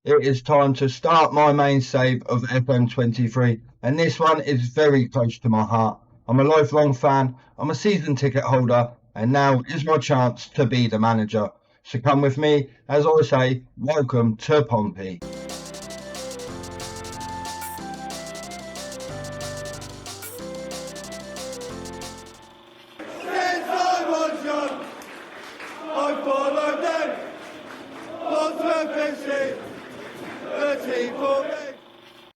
It is time to start my main save of FM23, and this one is very close to my heart. I'm a lifelong fan, I'm a season ticket holder, and now is my chance to be the manager. So come with me as I say, welcome to Pompey. Since I was young, I followed them. Portsmouth FC, the team for me.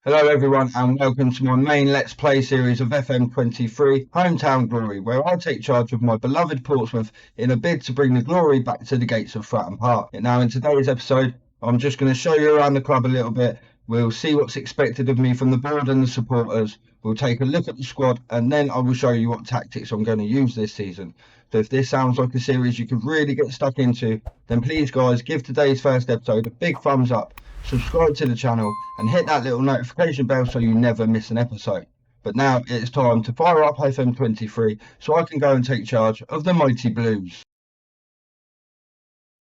Hello everyone and welcome to my main Let's Play series of FM23 Hometown Glory, where I take charge of my beloved Portsmouth in a bid to bring the glory back to the gates of Fratton Park. Now in today's episode I'm just going to show you around the club a little bit. We'll see what's expected of me from the board and the supporters. We'll take a look at the squad and then I will show you what tactics I'm going to use this season. So if this sounds like a series you could really get stuck into, then please guys give today's first episode a big thumbs up, subscribe to the channel and hit that little notification bell so you never miss an episode. But now it's time to fire up FM23 so I can go and take charge of the mighty Blues.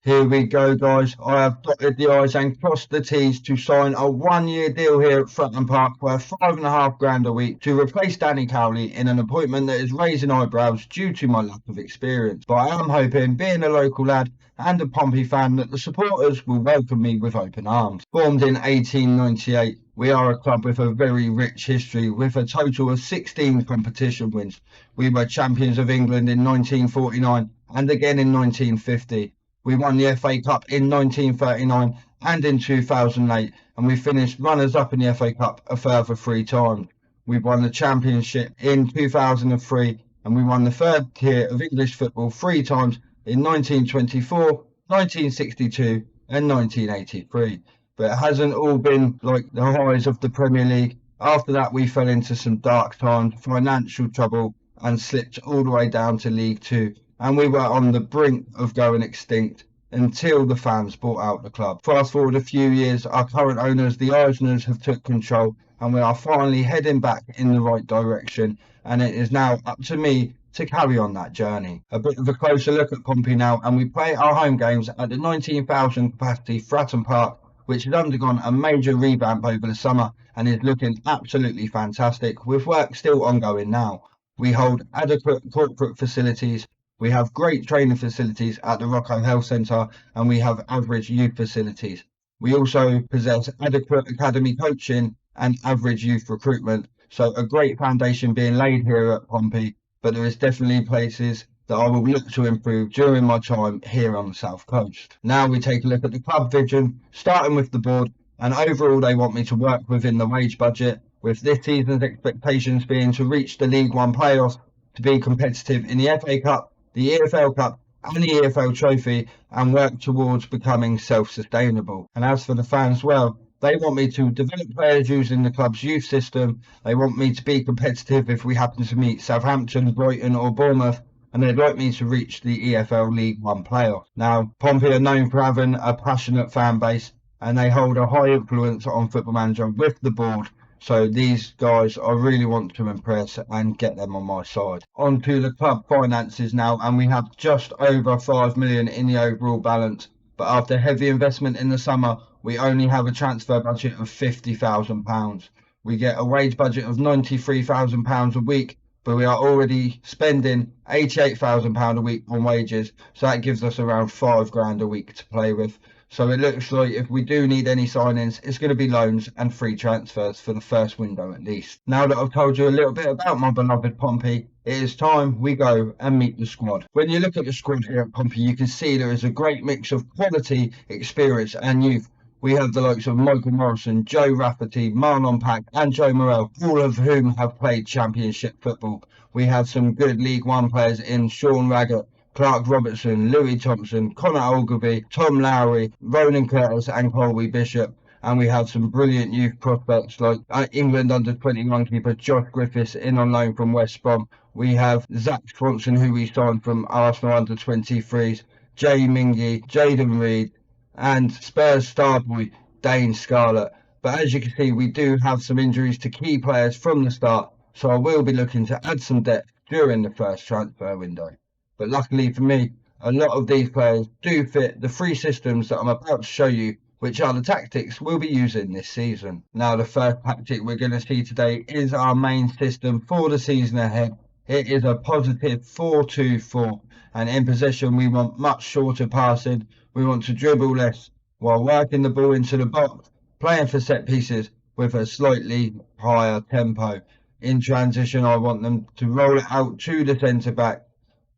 Here we go guys, I have dotted the I's and crossed the T's to sign a 1-year deal here at Fratton Park worth £5,500 a week to replace Danny Cowley in an appointment that is raising eyebrows due to my lack of experience. But I am hoping, being a local lad and a Pompey fan, that the supporters will welcome me with open arms. Formed in 1898, we are a club with a very rich history with a total of 16 competition wins. We were champions of England in 1949 and again in 1950. We won the FA Cup in 1939 and in 2008, and we finished runners-up in the FA Cup a further 3 times. We won the Championship in 2003, and we won the third tier of English football 3 times in 1924, 1962 and 1983. But it hasn't all been like the highs of the Premier League. After that we fell into some dark times, financial trouble, and slipped all the way down to League 2. And we were on the brink of going extinct until the fans bought out the club. Fast forward a few years, our current owners, the Eisners, have took control and we are finally heading back in the right direction, and it is now up to me to carry on that journey. A bit of a closer look at Pompey now, and we play our home games at the 19,000 capacity Fratton Park, which has undergone a major revamp over the summer and is looking absolutely fantastic, with work still ongoing now. We hold adequate corporate facilities. We have great training facilities at the Rocco Health Centre and we have average youth facilities. We also possess adequate academy coaching and average youth recruitment. So a great foundation being laid here at Pompey, but there is definitely places that I will look to improve during my time here on the South Coast. Now we take a look at the club vision, starting with the board, and overall they want me to work within the wage budget, with this season's expectations being to reach the League One playoffs, to be competitive in the FA Cup, the EFL Cup and the EFL Trophy, and work towards becoming self-sustainable. And as for the fans, well, they want me to develop players using the club's youth system. They want me to be competitive if we happen to meet Southampton, Brighton or Bournemouth, and they'd like me to reach the EFL League One playoff. Now, Pompey are known for having a passionate fan base and they hold a high influence on Football Manager with the board. So these guys, I really want to impress and get them on my side. On to the club finances now, and we have just over 5 million in the overall balance. But after heavy investment in the summer, we only have a transfer budget of £50,000. We get a wage budget of £93,000 a week, but we are already spending £88,000 a week on wages. So that gives us around £5,000 a week to play with. So it looks like if we do need any signings, it's going to be loans and free transfers for the first window at least. Now that I've told you a little bit about my beloved Pompey, it is time we go and meet the squad. When you look at the squad here at Pompey, you can see there is a great mix of quality, experience and youth. We have the likes of Michael Morrison, Joe Rafferty, Marlon Pack and Joe Morrell, all of whom have played Championship football. We have some good League One players in Sean Raggett, Clark Robertson, Louis Thompson, Connor Ogilvie, Tom Lowry, Ronan Curtis and Colby Bishop. And we have some brilliant youth prospects like England under-21 keeper Josh Griffiths in on loan from West Brom. We have Zach Swanson, who we signed from Arsenal under-23s, Jay Mingy, Jaden Reed and Spurs star boy Dane Scarlett. But as you can see, we do have some injuries to key players from the start, so I will be looking to add some depth during the first transfer window. But luckily for me, a lot of these players do fit the 3 systems that I'm about to show you which are the tactics we'll be using this season. Now, the first tactic we're going to see today is our main system for the season ahead. It is a positive 4-2-4, and in possession we want much shorter passing. We want to dribble less while working the ball into the box, playing for set pieces with a slightly higher tempo. In transition, I want them to roll it out to the centre back,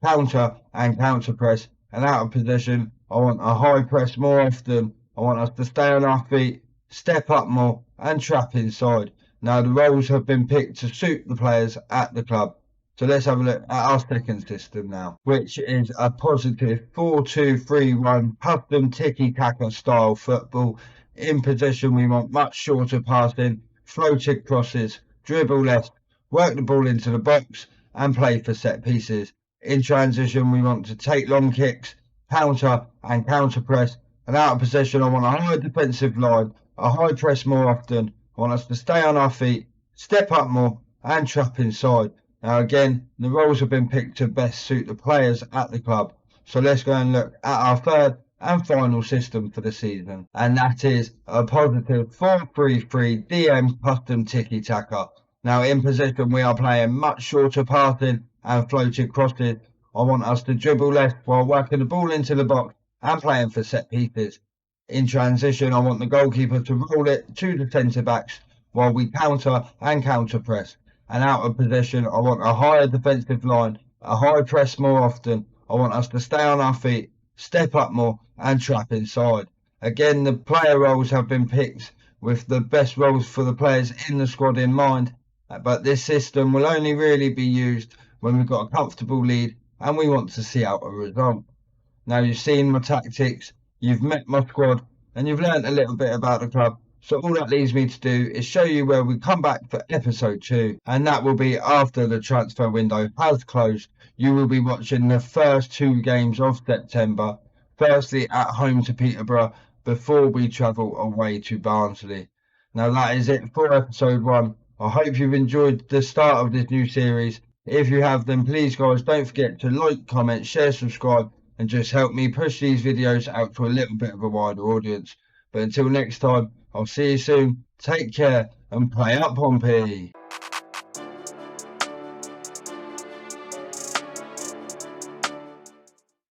counter and counter press, and out of position, I want a high press more often. I want us to stay on our feet, step up more, and trap inside. Now, the roles have been picked to suit the players at the club. So let's have a look at our second system now, which is a positive 4-2-3-1 custom tiki-taka style football. In possession, we want much shorter passing, floated crosses, dribble less, work the ball into the box, and play for set pieces. In transition, we want to take long kicks, counter and counter press, and out of possession, I want a high defensive line, a high press more often. I want us to stay on our feet, step up more, and trap inside. Now again, the roles have been picked to best suit the players at the club. So let's go and look at our third and final system for the season. And that is a positive 4-3-3 DM custom tiki-taka. Now in possession, we are playing much shorter passing and floated crosses. I want us to dribble less while working the ball into the box and playing for set pieces. In transition, I want the goalkeeper to roll it to the centre backs while we counter and counter press. And out of possession, I want a higher defensive line, a high press more often. I want us to stay on our feet, step up more, and trap inside. Again, the player roles have been picked with the best roles for the players in the squad in mind. But this system will only really be used when we've got a comfortable lead and we want to see out a result. Now, you've seen my tactics, you've met my squad, and you've learnt a little bit about the club. So all that leaves me to do is show you where we come back for episode 2, and that will be after the transfer window has closed. You will be watching the first 2 games of September, firstly at home to Peterborough before we travel away to Barnsley. Now that is it for episode 1. I hope you've enjoyed the start of this new series. If you have, then please guys don't forget to like, comment, share, subscribe, and just help me push these videos out to a little bit of a wider audience. But until next time, I'll see you soon, take care, and play up Pompey.